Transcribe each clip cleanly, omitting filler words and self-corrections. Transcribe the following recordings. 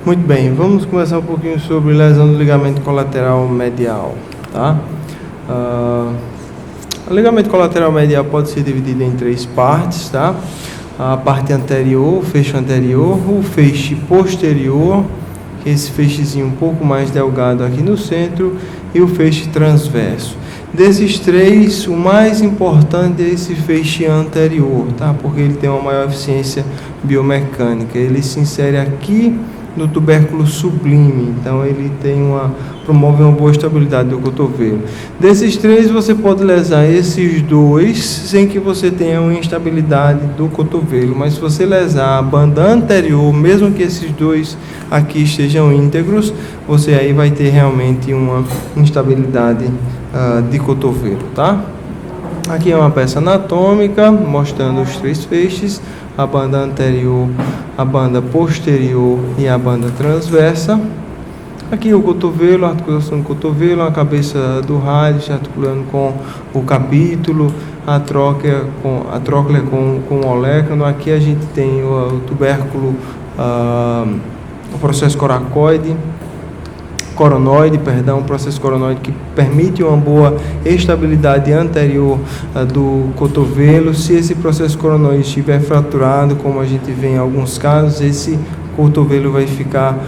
Muito bem, vamos conversar um pouquinho sobre lesão do ligamento colateral medial, tá? O ligamento colateral medial pode ser dividido em três partes, tá? A parte anterior, o feixe anterior, o feixe posterior, que é esse feixezinho um pouco mais delgado aqui no centro, e o feixe transverso. Desses três, o mais importante é esse feixe anterior, tá? Porque ele tem uma maior eficiência biomecânica. Ele se insere aqui no tubérculo sublime, então ele promove uma boa estabilidade do cotovelo. Desses três, você pode lesar esses dois sem que você tenha uma instabilidade do cotovelo, mas se você lesar a banda anterior, mesmo que esses dois aqui estejam íntegros, você aí vai ter realmente uma instabilidade de cotovelo, tá? Aqui é uma peça anatômica mostrando os três feixes, a banda anterior, a banda posterior e a banda transversa. Aqui o cotovelo, a articulação do cotovelo, a cabeça do rádio se articulando com o capítulo, a tróclea com o olecrano. Aqui a gente tem o tubérculo, o processo coronoide, o processo coronoide que permite uma boa estabilidade anterior do cotovelo. Se esse processo coronoide estiver fraturado, como a gente vê em alguns casos, esse cotovelo vai ficar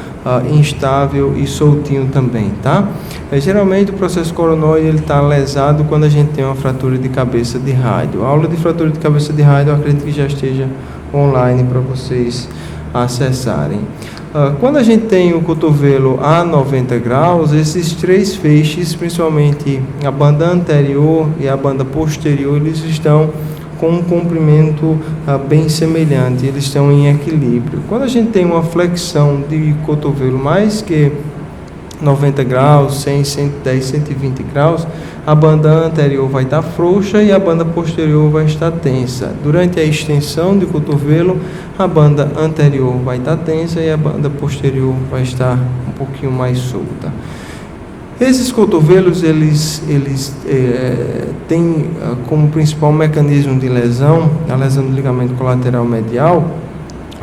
instável e soltinho também, tá? Geralmente o processo coronoide está lesado quando a gente tem uma fratura de cabeça de rádio. A aula de fratura de cabeça de rádio eu acredito que já esteja online para vocês acessarem. Quando a gente tem o cotovelo a 90 graus, esses três feixes, principalmente a banda anterior e a banda posterior, eles estão com um comprimento bem semelhante, eles estão em equilíbrio. Quando a gente tem uma flexão de cotovelo mais que 90 graus, 100, 110, 120 graus, a banda anterior vai estar frouxa e a banda posterior vai estar tensa. Durante a extensão do cotovelo, a banda anterior vai estar tensa e a banda posterior vai estar um pouquinho mais solta. Esses cotovelos, eles têm como principal mecanismo de lesão, a lesão do ligamento colateral medial,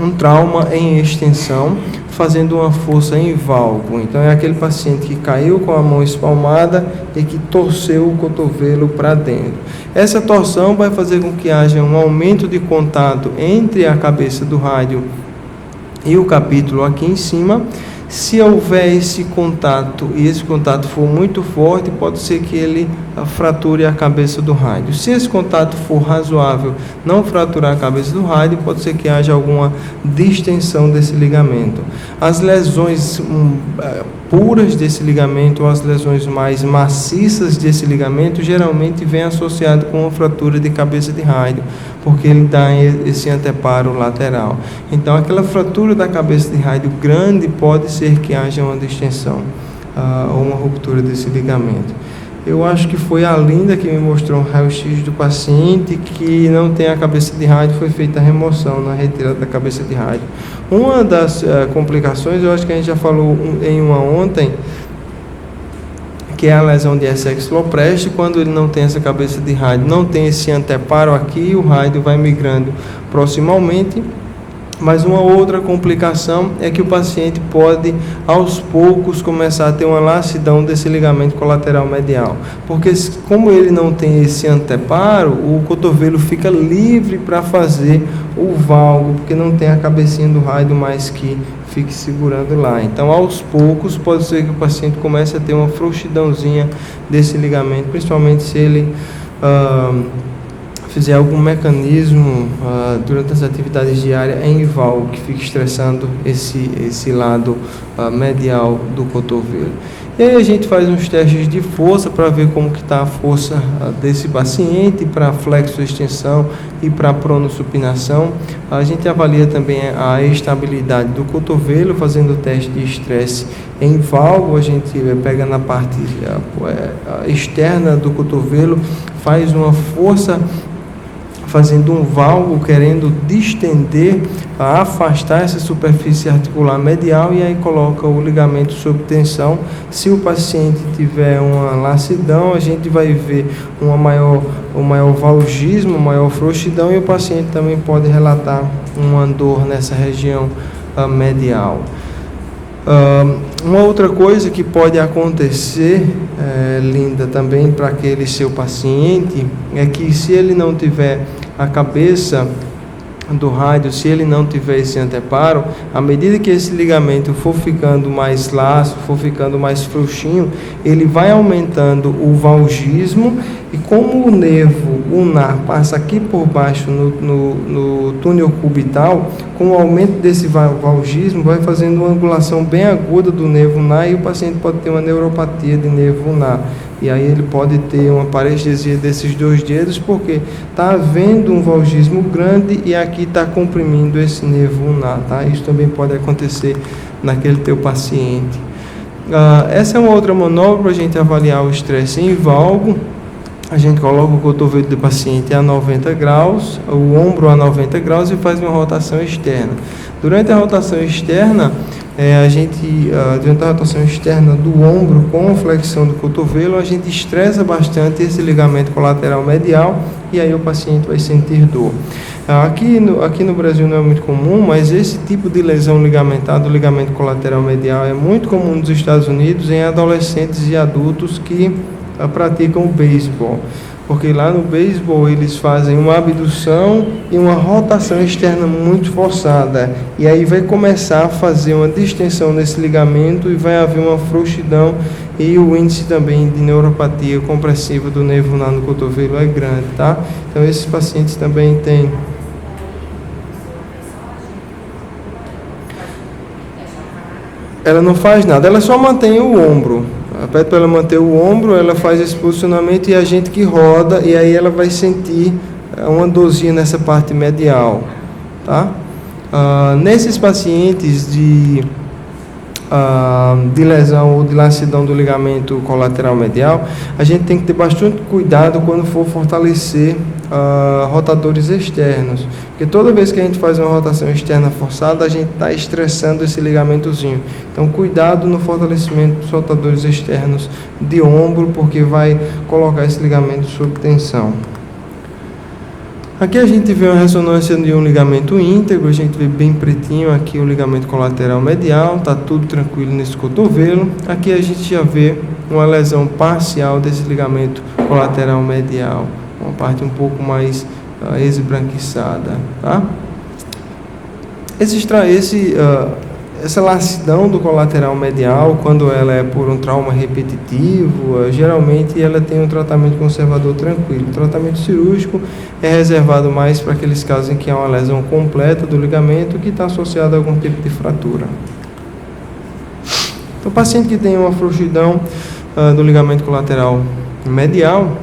um trauma em extensão, fazendo uma força em valgo. Então é aquele paciente que caiu com a mão espalmada e que torceu o cotovelo para dentro. Essa torção vai fazer com que haja um aumento de contato entre a cabeça do rádio e o capítulo aqui em cima. Se houver esse contato e esse contato for muito forte, pode ser que ele frature a cabeça do rádio. Se esse contato for razoável, não fraturar a cabeça do rádio, pode ser que haja alguma distensão desse ligamento. As lesões puras desse ligamento, ou as lesões mais maciças desse ligamento, geralmente vem associado com uma fratura de cabeça de rádio, porque ele dá esse anteparo lateral. Então, aquela fratura da cabeça de rádio grande pode ser que haja uma distensão ou uma ruptura desse ligamento. Eu acho que foi a Linda que me mostrou um raio-x do paciente que não tem a cabeça de rádio, foi feita a remoção na retirada da cabeça de rádio. Uma das complicações, eu acho que a gente já falou em uma ontem, que é a lesão de Essex Lopresti. Quando ele não tem essa cabeça de rádio, não tem esse anteparo aqui, o rádio vai migrando proximalmente. Mas uma outra complicação é que o paciente pode, aos poucos, começar a ter uma lacidão desse ligamento colateral medial. Porque como ele não tem esse anteparo, o cotovelo fica livre para fazer o valgo, porque não tem a cabecinha do rádio mais que fique segurando lá. Então, aos poucos, pode ser que o paciente comece a ter uma frouxidãozinha desse ligamento, principalmente se ele fizer algum mecanismo durante as atividades diárias em valgo, que fique estressando esse lado medial do cotovelo. E aí a gente faz uns testes de força para ver como que está a força desse paciente para flexo-extensão e para pronossupinação. A gente avalia também a estabilidade do cotovelo, fazendo o teste de estresse em valgo. A gente pega na parte externa do cotovelo, faz uma força fazendo um valgo, querendo distender, afastar essa superfície articular medial, e aí coloca o ligamento sob tensão. Se o paciente tiver uma lacidão, a gente vai ver um maior valgismo, maior frouxidão, e o paciente também pode relatar uma dor nessa região medial. Uma outra coisa que pode acontecer, Linda, também para aquele seu paciente, é que se ele não tiver a cabeça do rádio, se ele não tiver esse anteparo, à medida que esse ligamento for ficando mais laço, for ficando mais frouxinho, ele vai aumentando o valgismo, e como o nervo ulnar passa aqui por baixo no túnel cubital, com o aumento desse valgismo, vai fazendo uma angulação bem aguda do nervo ulnar, e o paciente pode ter uma neuropatia de nervo ulnar. E aí ele pode ter uma parestesia desses dois dedos, porque está havendo um valgismo grande e aqui está comprimindo esse nervo ulnar, tá? Isso também pode acontecer naquele teu paciente. Essa é uma outra manobra para a gente avaliar o estresse em valgo. A gente coloca o cotovelo do paciente a 90 graus, o ombro a 90 graus e faz uma rotação externa. Durante a rotação externa, durante a rotação externa do ombro com flexão do cotovelo, a gente estressa bastante esse ligamento colateral medial e aí o paciente vai sentir dor. Aqui no Brasil não é muito comum, mas esse tipo de lesão ligamentar do ligamento colateral medial é muito comum nos Estados Unidos em adolescentes e adultos que praticam o beisebol. Porque lá no beisebol eles fazem uma abdução e uma rotação externa muito forçada. E aí vai começar a fazer uma distensão nesse ligamento e vai haver uma frouxidão, e o índice também de neuropatia compressiva do nervo ulnar no cotovelo é grande, tá? Então esses pacientes também têm. Ela não faz nada, ela só mantém o ombro. Pede para ela manter o ombro, ela faz esse posicionamento e a gente que roda, e aí ela vai sentir uma dorzinha nessa parte medial, tá? Nesses pacientes de lesão ou de lacidão do ligamento colateral medial, a gente tem que ter bastante cuidado quando for fortalecer rotadores externos, porque toda vez que a gente faz uma rotação externa forçada, a gente está estressando esse ligamentozinho. Então cuidado no fortalecimento dos rotadores externos de ombro, porque vai colocar esse ligamento sob tensão. Aqui a gente vê uma ressonância de um ligamento íntegro, a gente vê bem pretinho aqui o ligamento colateral medial, está tudo tranquilo nesse cotovelo. Aqui a gente já vê uma lesão parcial desse ligamento colateral medial, uma parte um pouco mais esbranquiçada, tá? Essa lacidão do colateral medial, quando ela é por um trauma repetitivo, geralmente ela tem um tratamento conservador tranquilo. O tratamento cirúrgico é reservado mais para aqueles casos em que há uma lesão completa do ligamento que está associada a algum tipo de fratura. Então, o paciente que tem uma frouxidão do ligamento colateral medial,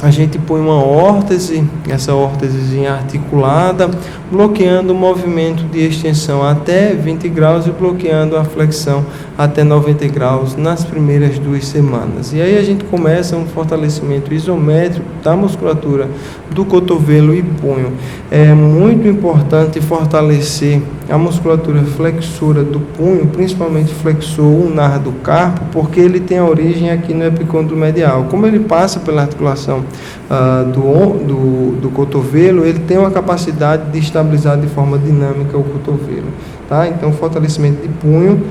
a gente põe uma órtese, essa órtesezinha articulada, bloqueando o movimento de extensão até 20 graus e bloqueando a flexão até 90 graus nas primeiras 2 semanas. E aí a gente começa um fortalecimento isométrico da musculatura do cotovelo e punho. É muito importante fortalecer a musculatura flexora do punho, principalmente flexor ulnar do carpo, porque ele tem a origem aqui no epicôndilo medial. Como ele passa pela articulação do cotovelo, ele tem uma capacidade de estabilizar de forma dinâmica o cotovelo, tá? Então, o fortalecimento de punho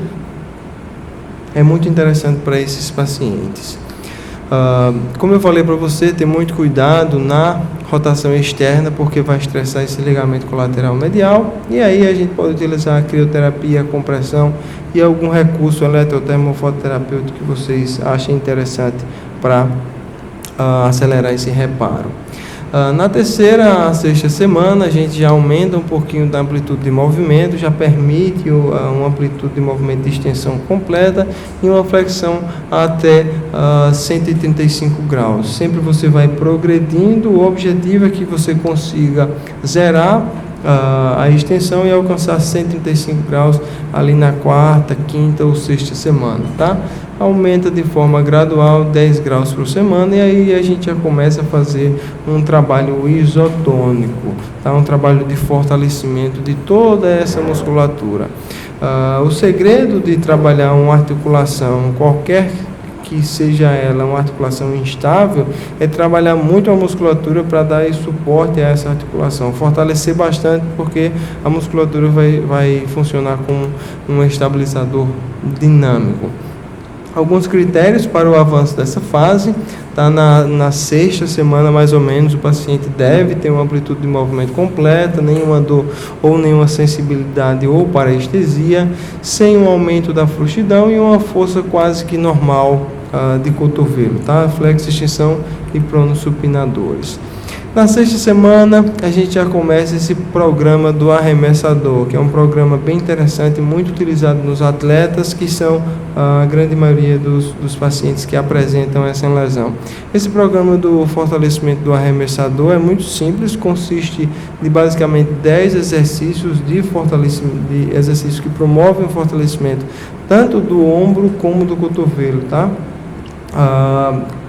é muito interessante para esses pacientes. Como eu falei para você, ter muito cuidado na rotação externa, porque vai estressar esse ligamento colateral medial, e aí a gente pode utilizar a crioterapia, a compressão e algum recurso eletrotermofototerapêutico que vocês achem interessante para acelerar esse reparo. Na terceira a sexta semana, a gente já aumenta um pouquinho da amplitude de movimento, já permite uma amplitude de movimento de extensão completa e uma flexão até 135 graus. Sempre você vai progredindo, o objetivo é que você consiga zerar a extensão e alcançar 135 graus ali na quarta, quinta ou sexta semana, tá? Aumenta de forma gradual 10 graus por semana, e aí a gente já começa a fazer um trabalho isotônico, tá? Um trabalho de fortalecimento de toda essa musculatura. O segredo de trabalhar uma articulação, qualquer que seja ela uma articulação instável, é trabalhar muito a musculatura para dar esse suporte a essa articulação, fortalecer bastante, porque a musculatura vai funcionar como um estabilizador dinâmico. Alguns critérios para o avanço dessa fase: tá na sexta semana mais ou menos, o paciente deve ter uma amplitude de movimento completa, nenhuma dor ou nenhuma sensibilidade ou parestesia, sem um aumento da frouxidão e uma força quase que normal de cotovelo, tá? Flexo, extensão e pronossupinadores. Na sexta semana, a gente já começa esse programa do arremessador, que é um programa bem interessante, muito utilizado nos atletas, que são a grande maioria dos pacientes que apresentam essa lesão. Esse programa do fortalecimento do arremessador é muito simples, consiste de basicamente 10 exercícios de fortalecimento, de exercícios que promovem o fortalecimento tanto do ombro como do cotovelo, tá?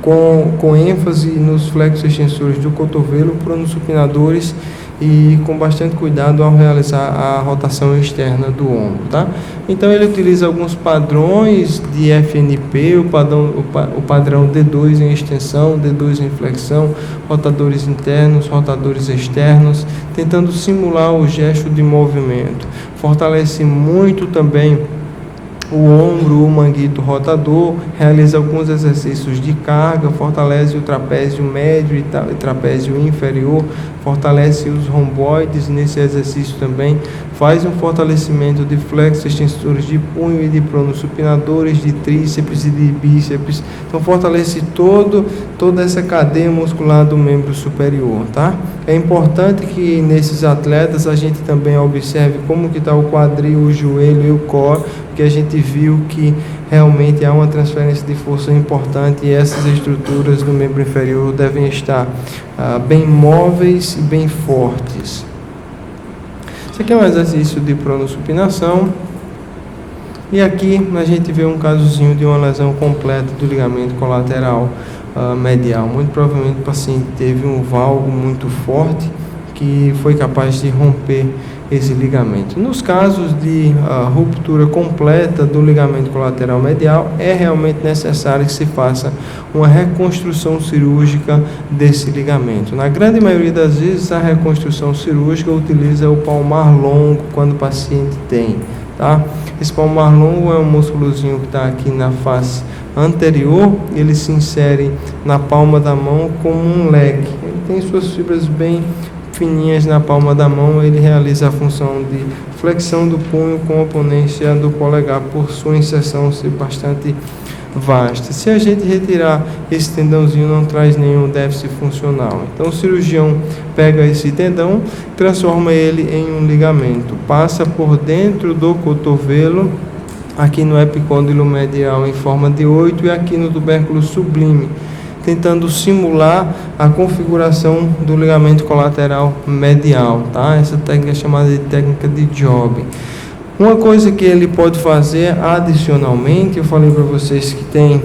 Com ênfase nos flexos extensores do cotovelo, pronossupinadores e com bastante cuidado ao realizar a rotação externa do ombro, tá? Então ele utiliza alguns padrões de FNP, o padrão D2 em extensão, D2 em flexão, rotadores internos, rotadores externos, tentando simular o gesto de movimento. Fortalece muito também o ombro, o manguito rotador, realiza alguns exercícios de carga, fortalece o trapézio médio e trapézio inferior, fortalece os romboides nesse exercício também, faz um fortalecimento de flexos extensores de punho e de pronossupinadores, de tríceps e de bíceps. Então fortalece toda essa cadeia muscular do membro superior, tá? É importante que nesses atletas a gente também observe como que está o quadril, o joelho e o core, que a gente viu que realmente há uma transferência de força importante e essas estruturas do membro inferior devem estar bem móveis e bem fortes. Esse aqui é um exercício de pronossupinação. E aqui a gente vê um casozinho de uma lesão completa do ligamento colateral medial. Muito provavelmente o paciente teve um valgo muito forte que foi capaz de romper esse ligamento. Nos casos de ruptura completa do ligamento colateral medial, é realmente necessário que se faça uma reconstrução cirúrgica desse ligamento. Na grande maioria das vezes, a reconstrução cirúrgica utiliza o palmar longo quando o paciente tem, tá? Esse palmar longo é um músculozinho que está aqui na face anterior, ele se insere na palma da mão como um leque. Ele tem suas fibras bem fininhas na palma da mão, ele realiza a função de flexão do punho com oponência do polegar, por sua inserção ser bastante vasta. Se a gente retirar esse tendãozinho, não traz nenhum déficit funcional. Então o cirurgião pega esse tendão, transforma ele em um ligamento, passa por dentro do cotovelo, aqui no epicôndilo medial em forma de 8 e aqui no tubérculo sublime, tentando simular a configuração do ligamento colateral medial, tá? Essa técnica é chamada de técnica de Job. Uma coisa que ele pode fazer adicionalmente, eu falei para vocês que tem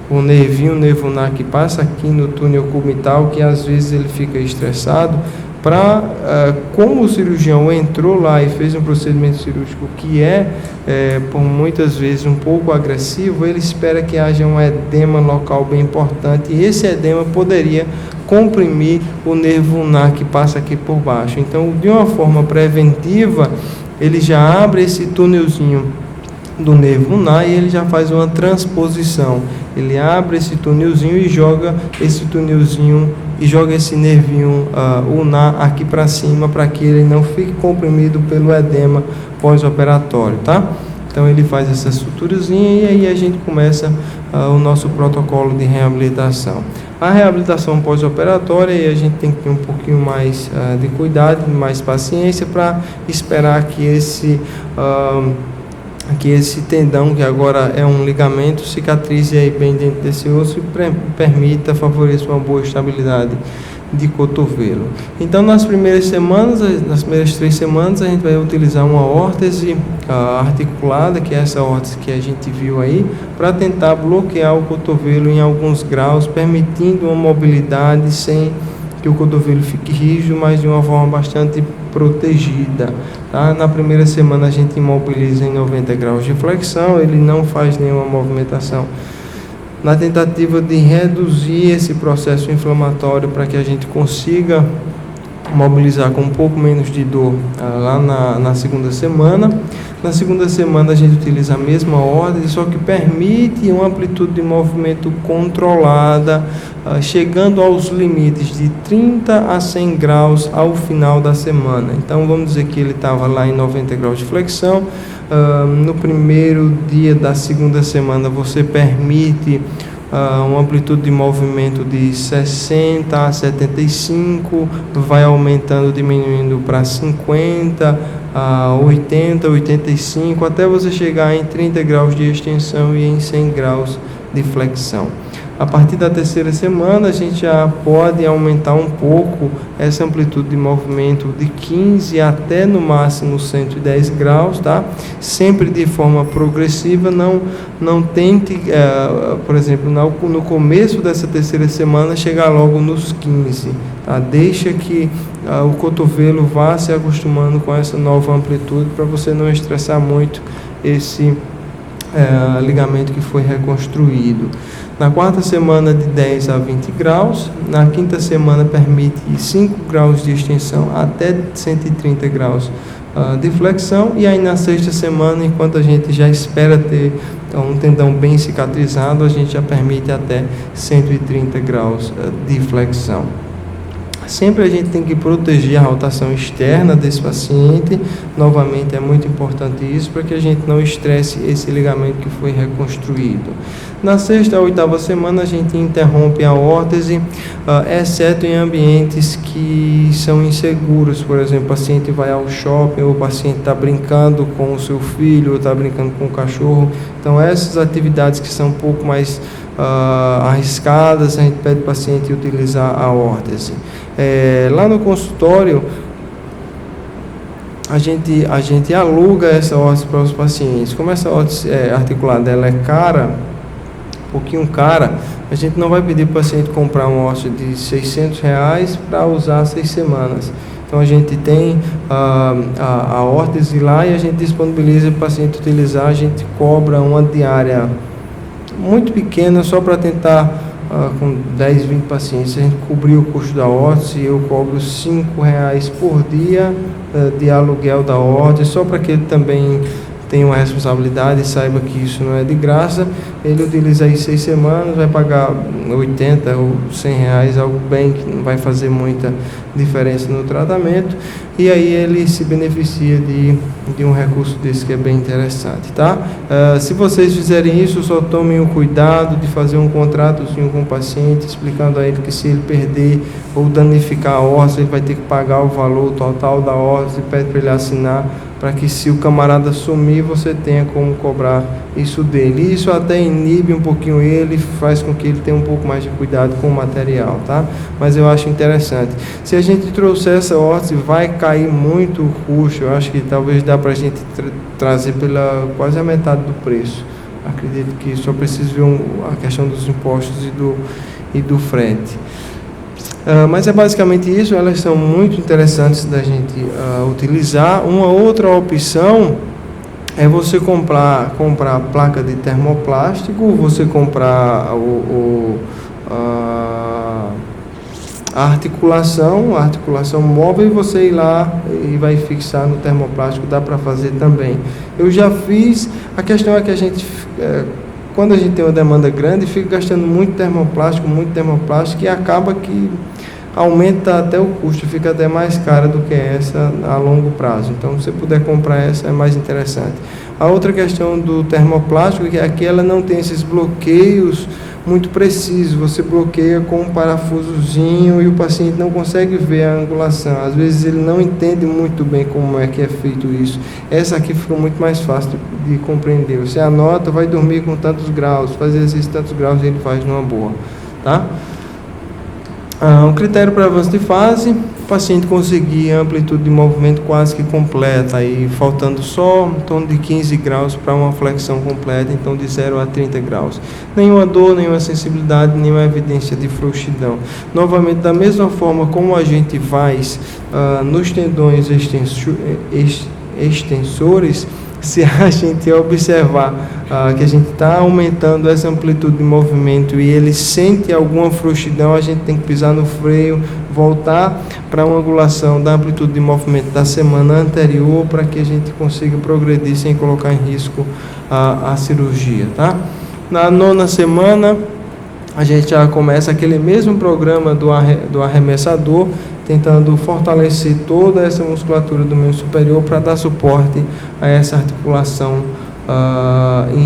um nervinho nervunar que passa aqui no túnel cubital, que às vezes ele fica estressado, como o cirurgião entrou lá e fez um procedimento cirúrgico que por muitas vezes um pouco agressivo, ele espera que haja um edema local bem importante, e esse edema poderia comprimir o nervo ulnar que passa aqui por baixo. Então, de uma forma preventiva, ele já abre esse túnelzinho do nervo ulnar e ele já faz uma transposição. Ele abre esse túnelzinho e joga esse túnelzinho e joga esse nervinho ulnar aqui para cima, para que ele não fique comprimido pelo edema pós-operatório, tá? Então ele faz essa suturazinha e aí a gente começa o nosso protocolo de reabilitação. A reabilitação pós-operatória, aí a gente tem que ter um pouquinho mais de cuidado, mais paciência para esperar que esse tendão, que agora é um ligamento, cicatrize aí bem dentro desse osso e favoreça uma boa estabilidade de cotovelo. Então, nas primeiras 3 semanas, a gente vai utilizar uma órtese articulada, que é essa órtese que a gente viu aí, para tentar bloquear o cotovelo em alguns graus, permitindo uma mobilidade sem que o cotovelo fique rígido, mas de uma forma bastante protegida. Tá? Na primeira semana a gente imobiliza em 90 graus de flexão, ele não faz nenhuma movimentação, na tentativa de reduzir esse processo inflamatório para que a gente consiga mobilizar com um pouco menos de dor lá na segunda semana. Na segunda semana a gente utiliza a mesma ordem, só que permite uma amplitude de movimento controlada, chegando aos limites de 30 a 100 graus ao final da semana. Então vamos dizer que ele estava lá em 90 graus de flexão. No primeiro dia da segunda semana você permite uma amplitude de movimento de 60 a 75, vai aumentando, diminuindo para 50, 80, 85, até você chegar em 30 graus de extensão e em 100 graus de flexão. A partir da terceira semana, a gente já pode aumentar um pouco essa amplitude de movimento de 15 até no máximo 110 graus, tá? Sempre de forma progressiva, não tente, por exemplo, no começo dessa terceira semana, chegar logo nos 15, tá? Deixa que o cotovelo vá se acostumando com essa nova amplitude para você não estressar muito esse ligamento que foi reconstruído. Na quarta semana, de 10 a 20 graus. Na quinta semana, permite 5 graus de extensão até 130 graus de flexão. E aí, na sexta semana, enquanto a gente já espera ter um tendão bem cicatrizado, a gente já permite até 130 graus de flexão. Sempre a gente tem que proteger a rotação externa desse paciente. Novamente, é muito importante isso para que a gente não estresse esse ligamento que foi reconstruído. Na sexta a oitava semana, a gente interrompe a órtese, exceto em ambientes que são inseguros. Por exemplo, o paciente vai ao shopping, ou o paciente está brincando com o seu filho, ou está brincando com o cachorro. Então, essas atividades que são um pouco mais arriscadas, a gente pede para o paciente utilizar a órtese. Lá no consultório, a gente aluga essa órtese para os pacientes. Como essa órtese articulada ela é cara, um pouquinho cara, a gente não vai pedir para o paciente comprar uma órtese de R$600 para usar 6 semanas. Então a gente tem a órtese lá e a gente disponibiliza para o paciente utilizar. A gente cobra uma diária muito pequena só para tentar, com 10, 20 pacientes, a gente cobrir o custo da órtese. Eu cobro R$5 por dia de aluguel da órtese, só para que ele também tenha uma responsabilidade e saiba que isso não é de graça. Ele utiliza aí 6 semanas, vai pagar 80 ou R$100, algo bem que não vai fazer muita diferença no tratamento, e aí ele se beneficia de um recurso desse que é bem interessante, tá? Se vocês fizerem isso, só tomem o cuidado de fazer um contratozinho com o paciente, explicando a ele que se ele perder ou danificar a órtese, ele vai ter que pagar o valor total da órtese, pede para ele assinar, para que se o camarada sumir, você tenha como cobrar isso dele. Isso até inibe um pouquinho ele, faz com que ele tenha um pouco mais de cuidado com o material, tá? Mas eu acho interessante. Se a gente trouxer essa órtese, vai cair muito o custo. Eu acho que talvez dá para a gente trazer pela quase a metade do preço. Acredito que só preciso ver a questão dos impostos e do frete. Mas é basicamente isso. Elas são muito interessantes da gente utilizar. Uma outra opção é você comprar placa de termoplástico, você comprar a articulação móvel, e você ir lá e vai fixar no termoplástico. Dá para fazer também. Eu já fiz. A questão é que a gente, quando a gente tem uma demanda grande, fica gastando muito termoplástico, e acaba que aumenta até o custo, fica até mais cara do que essa a longo prazo. Então, se você puder comprar essa, é mais interessante. A outra questão do termoplástico é que ela não tem esses bloqueios muito precisos. Você bloqueia com um parafusozinho e o paciente não consegue ver a angulação. Às vezes ele não entende muito bem como é que é feito isso. Essa aqui ficou muito mais fácil de compreender. Você anota, vai dormir com tantos graus, fazer esses tantos graus, e ele faz numa boa, tá? Um critério para avanço de fase o paciente conseguia amplitude de movimento quase que completa, aí faltando só em torno de 15 graus para uma flexão completa, então de 0 a 30 graus. Nenhuma dor, nenhuma sensibilidade, nenhuma evidência de frouxidão. Novamente, da mesma forma como a gente faz nos tendões extensores, se a gente observar que a gente está aumentando essa amplitude de movimento e ele sente alguma frouxidão, a gente tem que pisar no freio, voltar para uma angulação da amplitude de movimento da semana anterior para que a gente consiga progredir sem colocar em risco a cirurgia, tá? Na 9ª semana, a gente já começa aquele mesmo programa do arremessador, tentando fortalecer toda essa musculatura do membro superior para dar suporte a essa articulação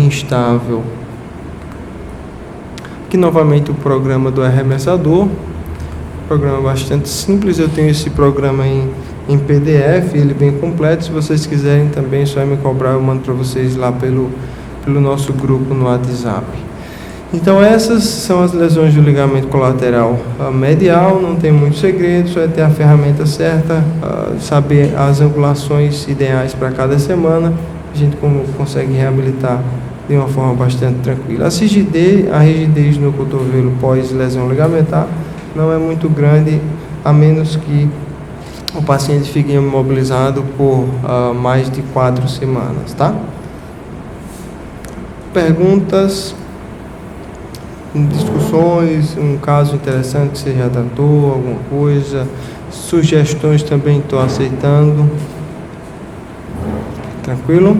instável. Aqui novamente o programa do arremessador, programa bastante simples. Eu tenho esse programa em PDF, ele bem completo. Se vocês quiserem também, só me cobrar, eu mando para vocês lá pelo nosso grupo no WhatsApp. Então essas são as lesões do ligamento colateral medial, não tem muito segredo, só é ter a ferramenta certa, saber as angulações ideais para cada semana, a gente consegue reabilitar de uma forma bastante tranquila. A rigidez no cotovelo pós-lesão ligamentar não é muito grande, a menos que o paciente fique imobilizado por mais de 4 semanas, tá? Perguntas? Discussões, um caso interessante que você já tratou, alguma coisa, sugestões também estou aceitando. Tranquilo?